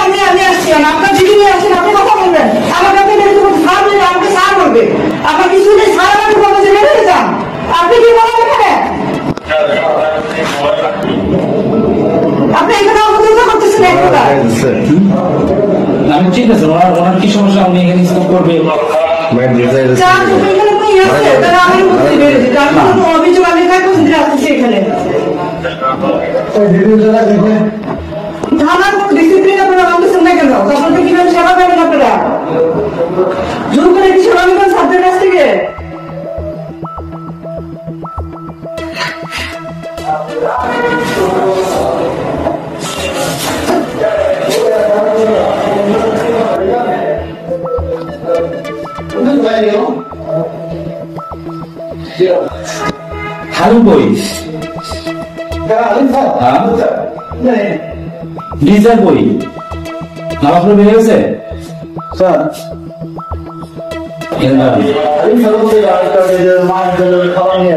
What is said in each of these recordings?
আমি আসছি আপনার দিদি নিয়ে আসছেন আপনি কথা বলবেন আমাকে আপনি স্যার বলবে আমাকে স্যার বলবে আপনার কিছু নেই স্যার আমাকে বলবে যে বেরোতে যান আপনি কি বলেন এখানে আপনি এখানে অবতরণ করতেছেন একটা আমি ঠিক আছে ওনার কি সমস্যা উনি এখানে স্টপ করবে অভিযোগ আমি এখানে থানার কোনো ডিসিপ্লিন আপনারা মানতেছেন না কেন আপনাদের কিভাবে সেবা পাবেন আপনারা জোর করে কি সেবা নেবেন ছাত্রের কাছ থেকে হ্যালো বই ডিজার বই নামাজ পড়ে বেরিয়ে গেছে স্যার খাওয়া নিয়ে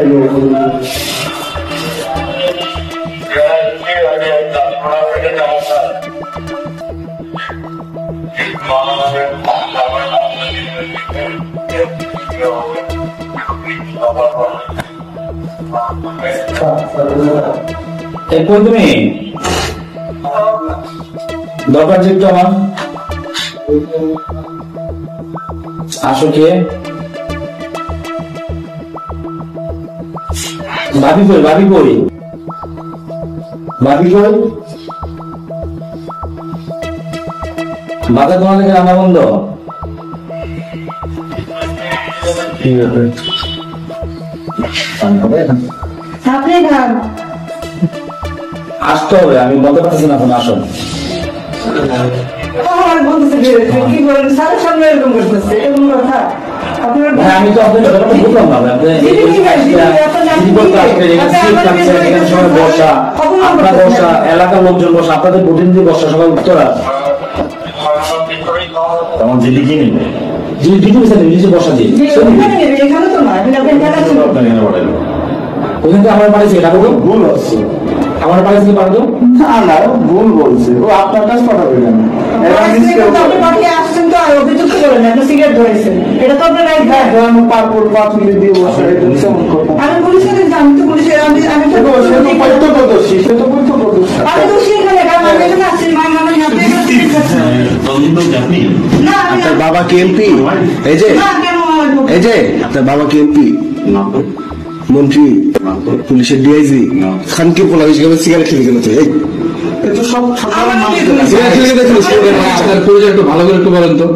কই তুমি দরকার যে একটু আমার আসো কে ভাবি কই ভাবি কই ভাবি কই বাধা তোমাদের রান্না বন্ধ ঠিক আছে আপনি খান আসতে হবে আমি বলতে পারতেছি না এখন আসো কি বলেন স্যারের সামনে এরকম করতেছে এরকম কথা আমি তো আপনার ব্যাপারটা বুঝলাম না বসা আপনার বসা এলাকার লোকজন বসা আপনাদের প্রতিনিধি বসা সবাই উত্তরা আমার দিদি কি নেবে নিজে বসা দিয়ে এখানে তো না ওখান থেকে আমার পাঠিয়েছে এটা বলো ভুল হচ্ছে আমার পাঠিয়েছে পারতো না ভুল বলছে ও আপনার কাছে পাঠাবে কেন আসছেন তো অভিযুক্ত করেন আপনি সিগারেট ধরেছেন এটা তো আপনার রাইট পারপুর 5 মিনিট দিয়ে বসে আমি পুলিশের আমি তো পুলিশের আমি পৈত্যদর্শী সে তো পৈত্যদর্শী আমি তো সেখানে আমি এখানে আসছি আপনার বাবা কি এমপি এই যে আপনার বাবা কি এমপি মন্ত্রী পুলিশের ডিআইজি খানকে পোলা হিসেবে সিগারেট খেলে গেল তো এই সব সিগারেট খেলে গেলে ভালো করে একটু বলেন তো